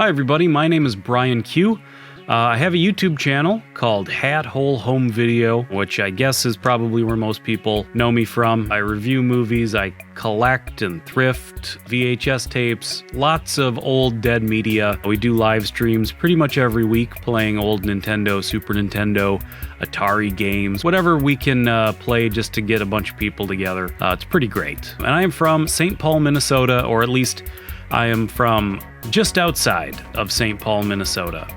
Hi everybody, my name is Brian Q. I have a YouTube channel called Hat Hole Home Video, which I guess is probably where most people know me from. I review movies, I collect and thrift VHS tapes, lots of old dead media. We do live streams pretty much every week playing old Nintendo, Super Nintendo, Atari games, whatever we can play just to get a bunch of people together. It's pretty great. And I am from St. Paul, Minnesota, or at least I am from just outside of St. Paul, Minnesota.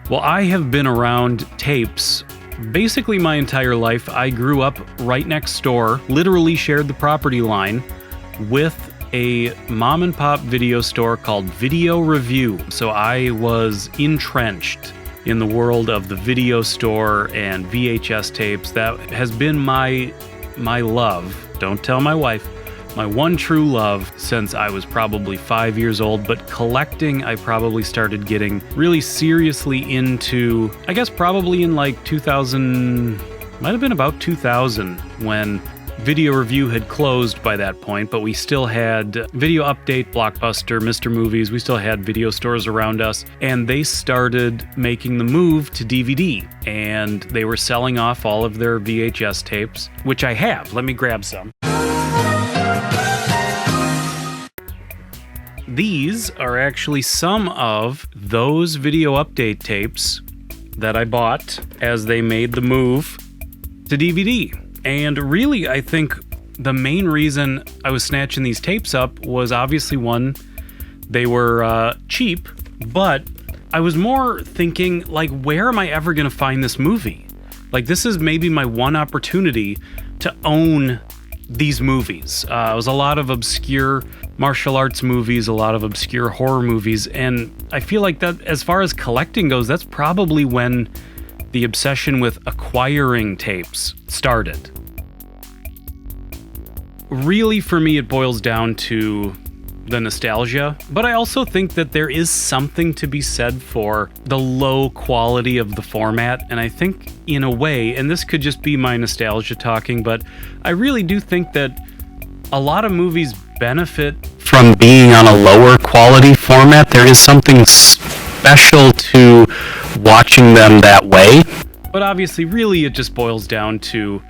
Well, I have been around tapes basically my entire life. I grew up right next door, literally shared the property line with a mom and pop video store called Video Review. So I was entrenched in the world of the video store and VHS tapes. That has been my love. Don't tell my wife. My one true love since I was probably 5 years old, but collecting I probably started getting really seriously into, I guess probably in like 2000, might have been about 2000 when Video Review had closed by that point, but we still had Video Update, Blockbuster, Mr. Movies, we still had video stores around us, and they started making the move to DVD, and they were selling off all of their VHS tapes, which I have. Let me grab some. These are actually some of those video update tapes that I bought as they made the move to DVD. And really, I think the main reason I was snatching these tapes up was obviously one, they were cheap, but I was more thinking, like, where am I ever going to find this movie? Like, this is maybe my one opportunity to own these movies. It was a lot of obscure martial arts movies, a lot of obscure horror movies, and I feel like that, as far as collecting goes, that's probably when the obsession with acquiring tapes started. Really, for me, it boils down to the nostalgia, but I also think that there is something to be said for the low quality of the format, and I think in a way, and this could just be my nostalgia talking, but I really do think that a lot of movies benefit from being on a lower quality format. There is something special to watching them that way. But obviously, really, it just boils down to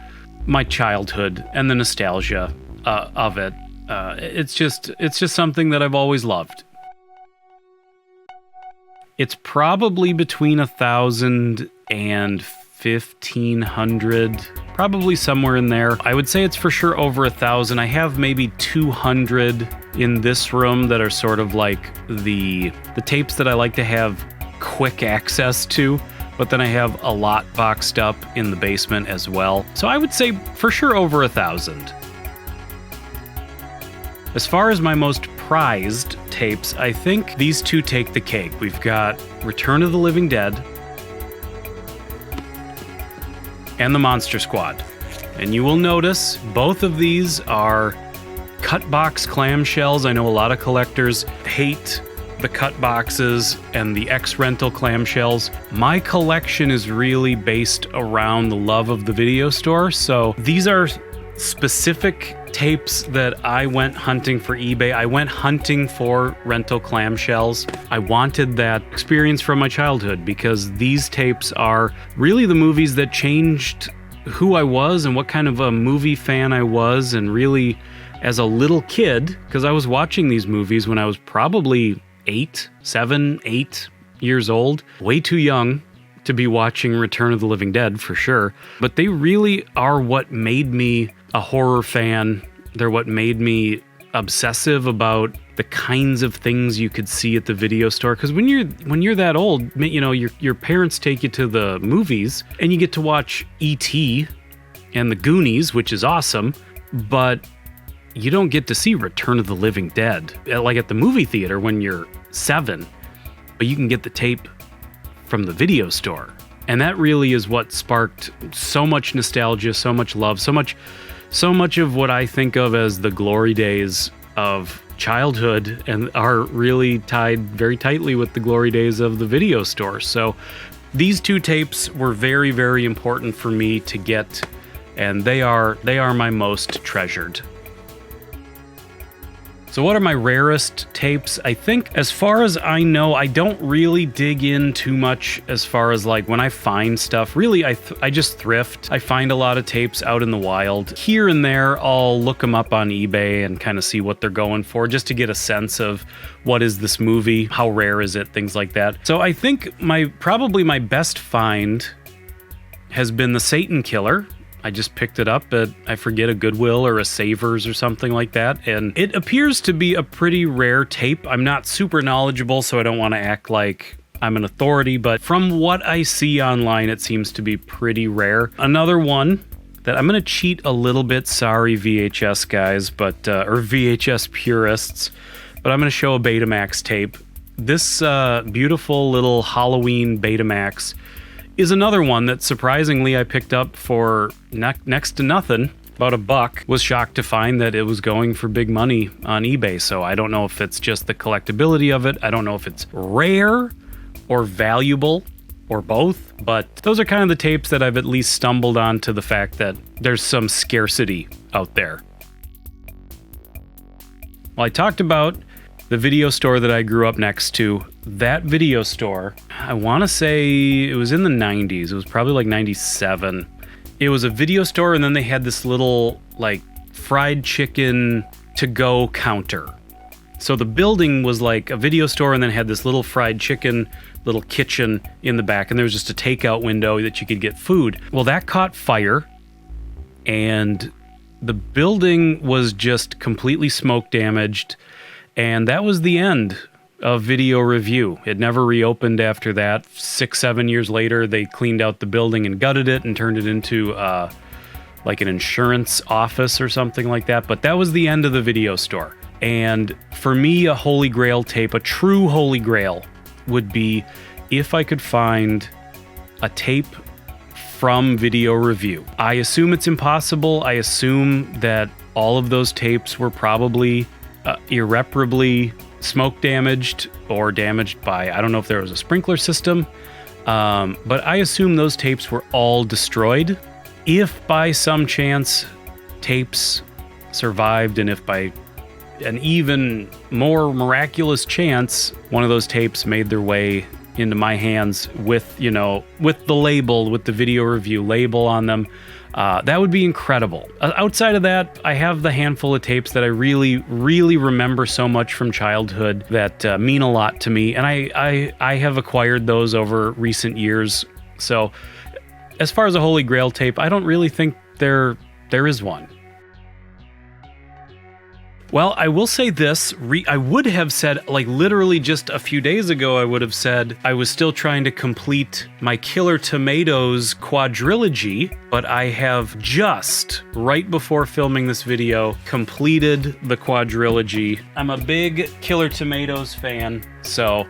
my childhood and the nostalgia of it. It's just something that I've always loved. It's probably between 1,000 and 1,500, probably somewhere in there. I would say it's for sure over 1,000. I have maybe 200 in this room that are sort of like the tapes that I like to have quick access to, but then I have a lot boxed up in the basement as well. So I would say for sure over 1,000. As far as my most prized tapes, I think these two take the cake. We've got Return of the Living Dead and The Monster Squad. And you will notice both of these are cut box clamshells. I know a lot of collectors hate the cut boxes and the X-Rental clamshells. My collection is really based around the love of the video store. So these are specific tapes that I went hunting for eBay. I went hunting for rental clamshells. I wanted that experience from my childhood because these tapes are really the movies that changed who I was and what kind of a movie fan I was. And really, as a little kid, because I was watching these movies when I was probably 7, 8 years old, way too young to be watching Return of the Living Dead for sure. But they really are what made me a horror fan. They're what made me obsessive about the kinds of things you could see at the video store. Because when you're that old, you know, your parents take you to the movies and you get to watch E.T. and the Goonies, which is awesome, but you don't get to see Return of the Living Dead like at the movie theater when you're 7, but you can get the tape from the video store. And that really is what sparked so much nostalgia, so much love, so much of what I think of as the glory days of childhood and are really tied very tightly with the glory days of the video store. So these two tapes were very, very important for me to get, and they are my most treasured. So what are my rarest tapes? I think, as far as I know, I don't really dig in too much as far as like when I find stuff. Really, I just thrift. I find a lot of tapes out in the wild. Here and there, I'll look them up on eBay and kind of see what they're going for, just to get a sense of what is this movie, how rare is it, things like that. So I think probably my best find has been the Satan Killer. I just picked it up at, I forget, a Goodwill or a Savers or something like that. And it appears to be a pretty rare tape. I'm not super knowledgeable, so I don't want to act like I'm an authority, but from what I see online, it seems to be pretty rare. Another one that I'm going to cheat a little bit, sorry VHS guys, but or VHS purists, but I'm going to show a Betamax tape. This beautiful little Halloween Betamax is another one that surprisingly I picked up for next to nothing, about $1. Was shocked to find that it was going for big money on eBay. So I don't know if it's just the collectability of it. I don't know if it's rare or valuable or both, but those are kind of the tapes that I've at least stumbled onto the fact that there's some scarcity out there. Well, I talked about the video store that I grew up next to. That video store, I want to say it was in the 90s. It was probably like 97. It was a video store, and then they had this little like fried chicken to-go counter. So the building was like a video store, and then had this little fried chicken, little kitchen in the back, and there was just a takeout window that you could get food. Well, that caught fire, and the building was just completely smoke damaged. And that was the end of Video Review. It never reopened after that. 6-7 years later, they cleaned out the building and gutted it and turned it into like an insurance office or something like that. But that was the end of the video store. And for me, a holy grail tape, a true holy grail, would be if I could find a tape from Video Review. I assume it's impossible. I assume that all of those tapes were probably irreparably smoke damaged or damaged by, I don't know if there was a sprinkler system, but I assume those tapes were all destroyed. If by some chance tapes survived, and if by an even more miraculous chance one of those tapes made their way into my hands with, you know, with the label, with the Video Review label on them, that would be incredible. Outside of that, I have the handful of tapes that I really, really remember so much from childhood that mean a lot to me, and I have acquired those over recent years. So as far as a holy grail tape, I don't really think there is one. Well, I will say this, I would have said, like literally just a few days ago, I would have said I was still trying to complete my Killer Tomatoes quadrilogy, but I have just, right before filming this video, completed the quadrilogy. I'm a big Killer Tomatoes fan, so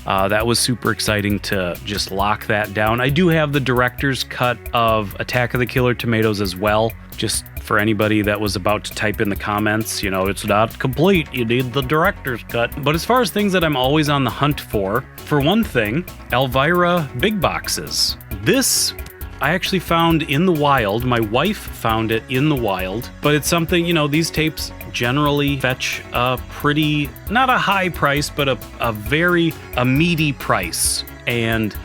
that was super exciting to just lock that down. I do have the director's cut of Attack of the Killer Tomatoes as well, just for anybody that was about to type in the comments, you know, it's not complete, you need the director's cut. But as far as things that I'm always on the hunt for one thing, Elvira big boxes. This I actually found in the wild. My wife found it in the wild, but it's something, you know, these tapes generally fetch a pretty, not a high price, but a meaty price. And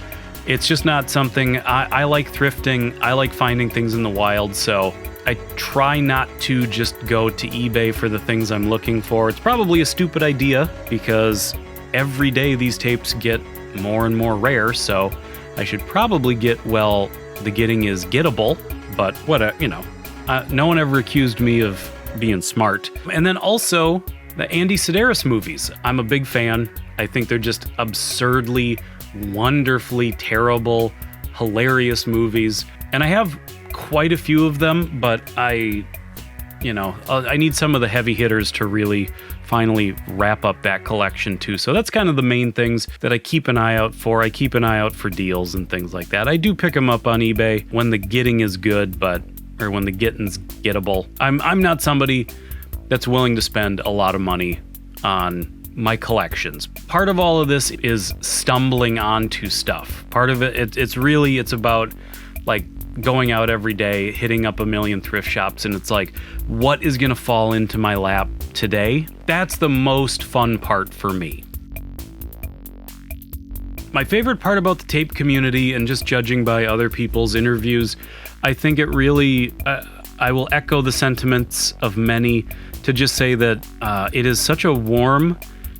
it's just not something, I like thrifting. I like finding things in the wild. So I try not to just go to eBay for the things I'm looking for. It's probably a stupid idea because every day these tapes get more and more rare. So I should probably get, well, the getting is gettable, but what, you know, no one ever accused me of being smart. And then also the Andy Sedaris movies. I'm a big fan. I think they're just absurdly, wonderfully terrible, hilarious movies. And I have quite a few of them, but I need some of the heavy hitters to really finally wrap up that collection too. So that's kind of the main things that I keep an eye out for. I keep an eye out for deals and things like that. I do pick them up on eBay when the getting is good, or when the getting's gettable. I'm not somebody that's willing to spend a lot of money on my collections. Part of all of this is stumbling onto stuff. Part of it's about like going out every day, hitting up a million thrift shops, and it's like, what is going to fall into my lap today? That's the most fun part for me. My favorite part about the tape community, and just judging by other people's interviews, I think it really, I will echo the sentiments of many to just say that it is such a warm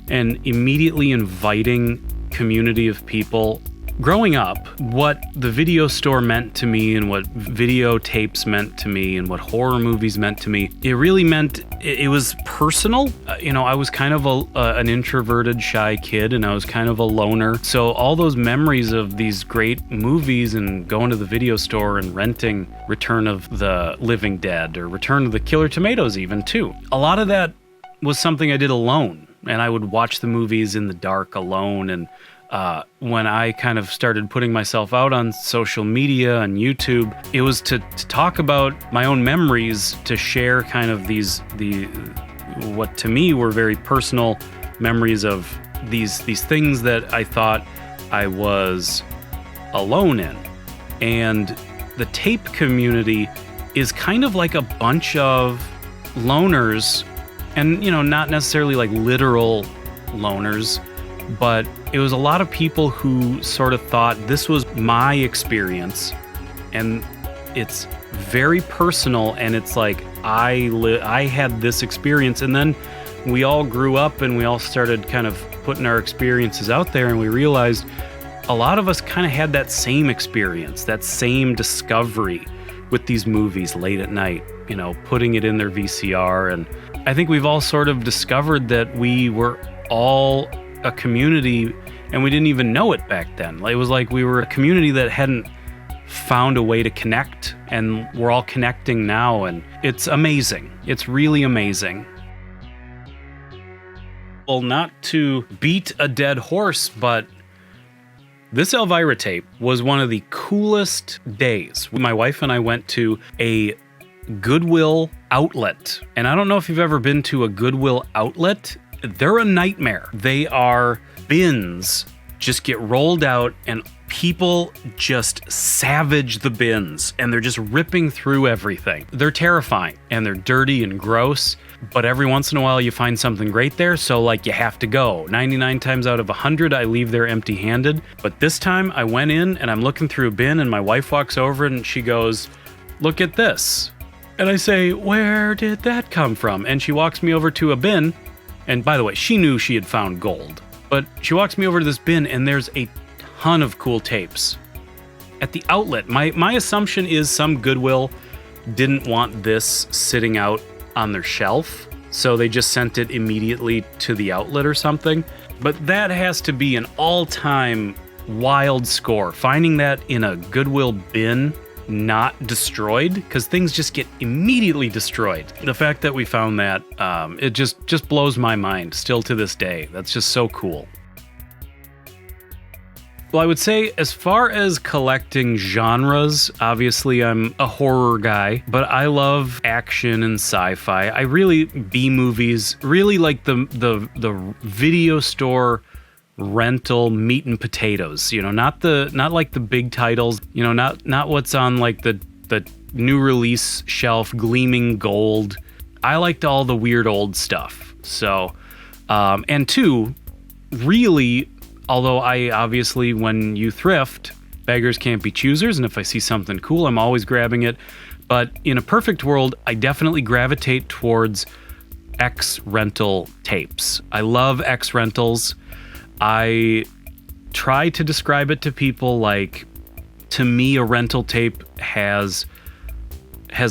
and immediately inviting community of people. Growing up, what the video store meant to me and what videotapes meant to me and what horror movies meant to me, it really meant it was personal. I was kind of an introverted, shy kid, and I was kind of a loner. So all those memories of these great movies and going to the video store and renting Return of the Living Dead or Return of the Killer Tomatoes even too. A lot of that was something I did alone, and I would watch the movies in the dark alone. And when I kind of started putting myself out on social media and YouTube, it was to talk about my own memories, to share kind of what to me were very personal memories of these things that I thought I was alone in. And the tape community is kind of like a bunch of loners, and not necessarily like literal loners, but it was a lot of people who sort of thought this was my experience, and it's very personal, and it's like I had this experience, and then we all grew up and we all started kind of putting our experiences out there, and we realized a lot of us kind of had that same experience, that same discovery with these movies late at night, putting it in their VCR. And I think we've all sort of discovered that we were all a community, and we didn't even know it back then. It was like we were a community that hadn't found a way to connect, and we're all connecting now, and it's amazing. It's really amazing. Well, not to beat a dead horse, but this Elvira tape was one of the coolest days. My wife and I went to a Goodwill outlet, and I don't know if you've ever been to a Goodwill outlet. They're a nightmare. They are bins just get rolled out, and people just savage the bins, and they're just ripping through everything. They're terrifying, and they're dirty and gross, but every once in a while you find something great there, so you have to go. 99 times out of 100 I leave there empty-handed, but this time I went in and I'm looking through a bin, and my wife walks over and she goes, "Look at this." And I say, "Where did that come from?" And she walks me over to a bin. And by the way, she knew she had found gold. But she walks me over to this bin, and there's a ton of cool tapes. At the outlet, my assumption is some Goodwill didn't want this sitting out on their shelf, so they just sent it immediately to the outlet or something. But that has to be an all-time wild score. Finding that in a Goodwill bin, not destroyed, because things just get immediately destroyed. The fact that we found that, it just blows my mind still to this day. That's just so cool. Well, I would say as far as collecting genres, obviously I'm a horror guy, but I love action and sci-fi. I really, B-movies, really like the video store rental meat and potatoes, not like the big titles, not what's on like the new release shelf gleaming gold. I liked all the weird old stuff. So and two, really, although I obviously, when you thrift, beggars can't be choosers, and if I see something cool, I'm always grabbing it. But in a perfect world, I definitely gravitate towards X rental tapes. I love X rentals. I try to describe it to people like, to me, a rental tape has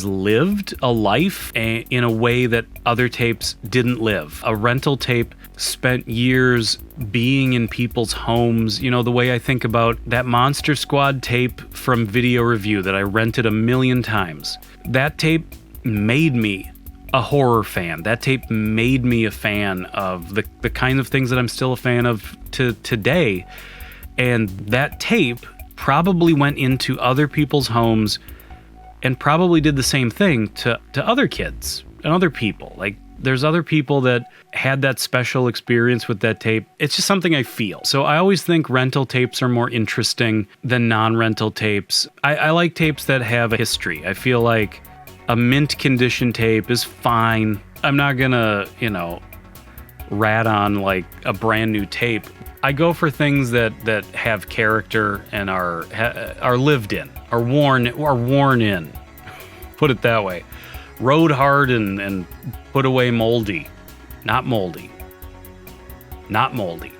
lived a life in a way that other tapes didn't live. A rental tape spent years being in people's homes. The way I think about that Monster Squad tape from Video Review that I rented 1,000,000 times. That tape made me a horror fan. That tape made me a fan of the kind of things that I'm still a fan of today. And that tape probably went into other people's homes and probably did the same thing to other kids and other people. Like, There's other people that had that special experience with that tape. It's just something I feel. So I always think rental tapes are more interesting than non-rental tapes. I like tapes that have a history. I feel like a mint condition tape is fine. I'm not gonna, rat on like a brand new tape. I go for things that have character and are lived in, are worn in. Put it that way. Rode hard and put away moldy. Not moldy. Not moldy.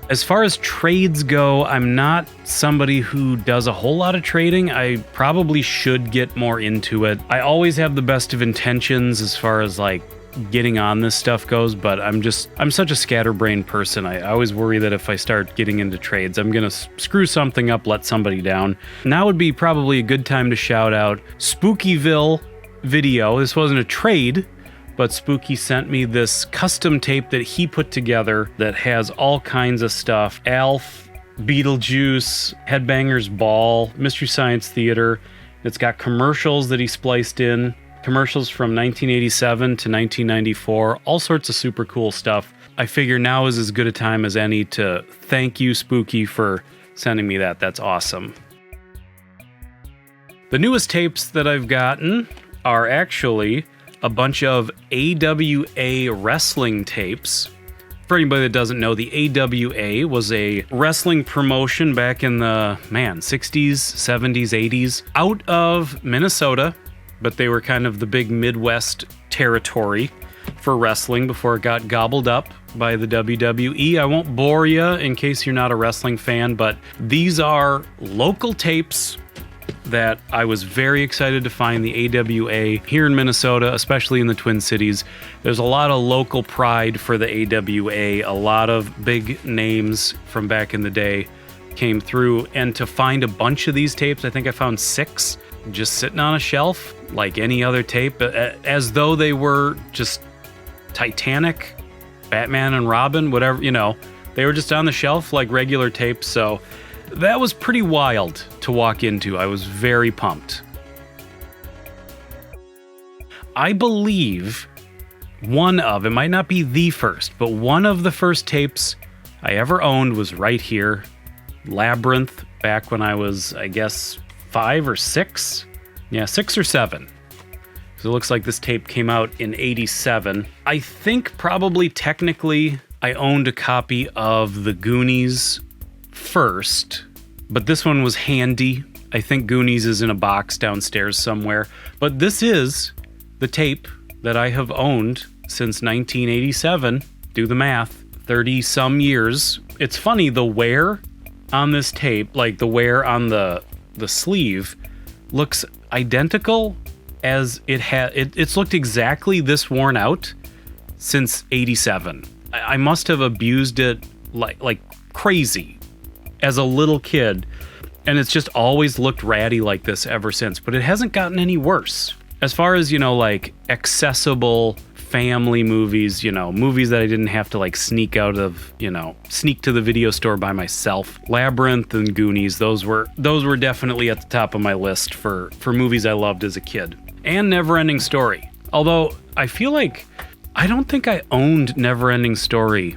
As far as trades go, I'm not somebody who does a whole lot of trading. I probably should get more into it. I always have the best of intentions as far as like getting on this stuff goes, but I'm such a scatterbrained person. I always worry that if I start getting into trades, I'm gonna screw something up, let somebody down. Now would be probably a good time to shout out Spookyville Video. This wasn't a trade, but Spooky sent me this custom tape that he put together that has all kinds of stuff. Alf, Beetlejuice, Headbangers Ball, Mystery Science Theater. It's got commercials that he spliced in. Commercials from 1987 to 1994. All sorts of super cool stuff. I figure now is as good a time as any to thank you, Spooky, for sending me that. That's awesome. The newest tapes that I've gotten are actually a bunch of AWA wrestling tapes. For anybody that doesn't know, the AWA was a wrestling promotion back in the, 60s, 70s, 80s, out of Minnesota, but they were kind of the big Midwest territory for wrestling before it got gobbled up by the WWE. I won't bore you in case you're not a wrestling fan, but these are local tapes that I was very excited to find. The AWA here in Minnesota, especially in the Twin Cities. There's a lot of local pride for the AWA. A lot of big names from back in the day came through, and to find a bunch of these tapes, I think I found 6 just sitting on a shelf like any other tape, as though they were just Titanic, Batman and Robin, whatever, they were just on the shelf like regular tapes. So that was pretty wild to walk into. I was very pumped. I believe it might not be the first, but one of the first tapes I ever owned was right here. Labyrinth, back when I was, I guess, 5 or 6. Yeah, 6 or 7. So it looks like this tape came out in 87. I think probably technically I owned a copy of The Goonies first, but this one was handy. I think Goonies is in a box downstairs somewhere, but this is the tape that I have owned since 1987. Do the math, 30 some years. It's funny, the wear on this tape, like the wear on the sleeve, looks identical as it's looked exactly this worn out since 87. I must have abused it like crazy as a little kid, and it's just always looked ratty like this ever since, but it hasn't gotten any worse. As far as, like accessible family movies, movies that I didn't have to like sneak out of, sneak to the video store by myself. Labyrinth and Goonies, those were definitely at the top of my list for movies I loved as a kid. And Neverending Story. Although I feel like I don't think I owned Neverending Story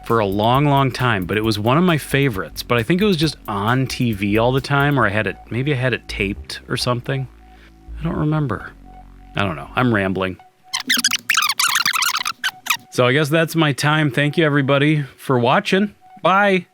for a long, long time, but it was one of my favorites. But I think it was just on TV all the time, or maybe I had it taped or something. I don't remember. I don't know. I'm rambling. So I guess that's my time. Thank you, everybody, for watching. Bye.